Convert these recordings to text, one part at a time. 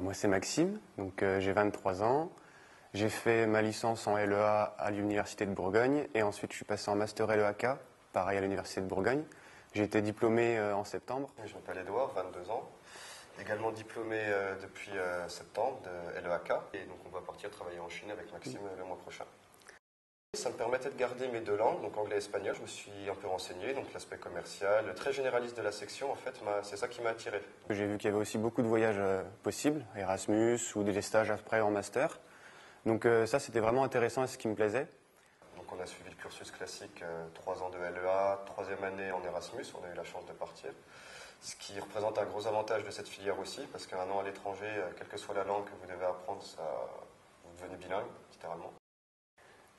Moi, c'est Maxime, donc j'ai 23 ans. J'ai fait ma licence en LEA à l'Université de Bourgogne et ensuite je suis passé en master LEAK, pareil à l'Université de Bourgogne. J'ai été diplômé en septembre. Je m'appelle Edouard, 22 ans, également diplômé depuis septembre de LEAK et donc on va partir travailler en Chine avec Maxime le mois prochain. Ça me permettait de garder mes deux langues, donc anglais et espagnol. Je me suis un peu renseigné, donc l'aspect commercial, très généraliste de la section, en fait, c'est ça qui m'a attiré. J'ai vu qu'il y avait aussi beaucoup de voyages possibles, Erasmus ou des stages après en master. Donc ça, c'était vraiment intéressant et ce qui me plaisait. Donc on a suivi le cursus classique, 3 ans de LEA, troisième année en Erasmus, on a eu la chance de partir. Ce qui représente un gros avantage de cette filière aussi, parce qu'un an à l'étranger, quelle que soit la langue que vous devez apprendre, vous devenez bilingue, littéralement.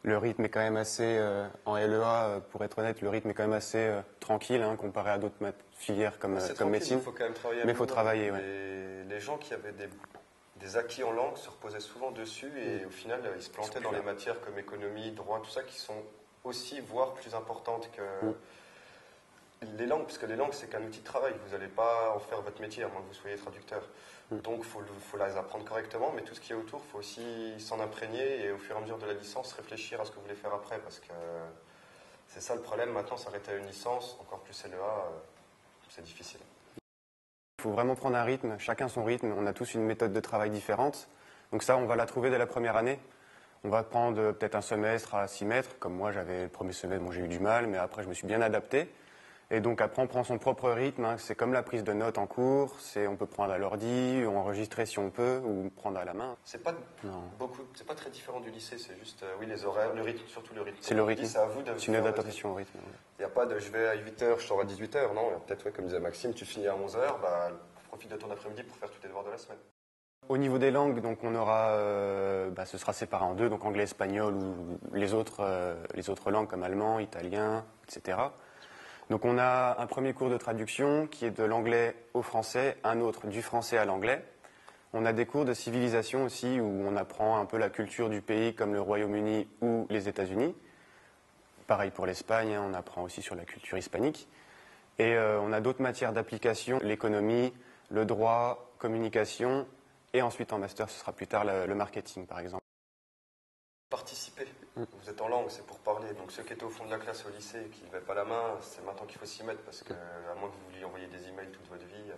Le rythme est quand même assez, en LEA, pour être honnête, le rythme est quand même assez tranquille comparé à d'autres filières comme médecine. Il faut quand même travailler. Mais il faut travailler, ouais. Les gens qui avaient des acquis en langue se reposaient souvent dessus et au final, ils se plantaient dans les matières comme économie, droit, tout ça, qui sont aussi, voire plus importantes que les langues, parce que les langues, c'est qu'un outil de travail. Vous n'allez pas en faire votre métier, à moins que vous soyez traducteur. Donc, il faut les apprendre correctement, mais tout ce qui est autour, il faut aussi s'en imprégner et au fur et à mesure de la licence, réfléchir à ce que vous voulez faire après, parce que c'est ça le problème. Maintenant, s'arrêter à une licence, encore plus LEA, c'est difficile. Il faut vraiment prendre un rythme, chacun son rythme. On a tous une méthode de travail différente. Donc ça, on va la trouver dès la première année. On va prendre peut-être un semestre à s'y mettre. Comme moi, j'avais le premier semestre, j'ai eu du mal, mais après, je me suis bien adapté. Et donc après, on prend son propre rythme. C'est comme la prise de notes en cours. On peut prendre à l'ordi, ou enregistrer si on peut, ou prendre à la main. C'est pas pas très différent du lycée. C'est juste, oui, les horaires, le rythme, surtout le rythme. C'est le rythme. C'est à vous de. C'est une adaptation au rythme. Il n'y a pas de je vais à 8h, je sors à 18h. Non, peut-être, comme disait Maxime, tu finis à 11h, profite de ton après-midi pour faire tous tes devoirs de la semaine. Au niveau des langues, donc on aura, ce sera séparé en deux, donc anglais, espagnol ou les autres langues comme allemand, italien, etc. Donc on a un premier cours de traduction qui est de l'anglais au français, un autre du français à l'anglais. On a des cours de civilisation aussi où on apprend un peu la culture du pays comme le Royaume-Uni ou les États-Unis. Pareil pour l'Espagne, on apprend aussi sur la culture hispanique. Et on a d'autres matières d'application, l'économie, le droit, communication. Et ensuite, en master, ce sera plus tard le marketing, par exemple. Participer. Vous êtes en langue, c'est pour parler. Donc ceux qui étaient au fond de la classe au lycée et qui ne levaient pas la main, c'est maintenant qu'il faut s'y mettre. Parce qu'à moins que vous vouliez envoyer des emails toute votre vie,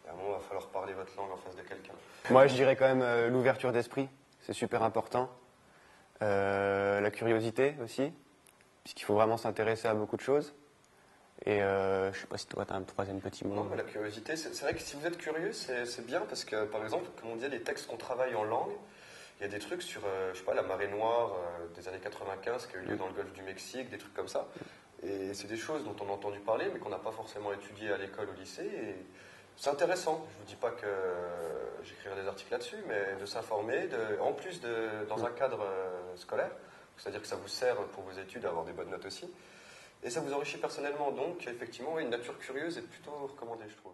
à un moment, il va falloir parler votre langue en face de quelqu'un. Moi, je dirais quand même l'ouverture d'esprit. C'est super important. La curiosité aussi, puisqu'il faut vraiment s'intéresser à beaucoup de choses. Et je ne sais pas si toi, tu as un troisième petit mot. Non, mais la curiosité, c'est vrai que si vous êtes curieux, c'est bien parce que, par exemple, comme on disait, les textes qu'on travaille en langue, il y a des trucs sur, je sais pas, la marée noire des années 95 qui a eu lieu dans le golfe du Mexique, des trucs comme ça. Et c'est des choses dont on a entendu parler, mais qu'on n'a pas forcément étudiées à l'école, au lycée. Et c'est intéressant. Je ne vous dis pas que j'écrirai des articles là-dessus, mais de s'informer, en plus dans un cadre scolaire, c'est-à-dire que ça vous sert pour vos études à avoir des bonnes notes aussi. Et ça vous enrichit personnellement, donc effectivement, une nature curieuse est plutôt recommandée, je trouve.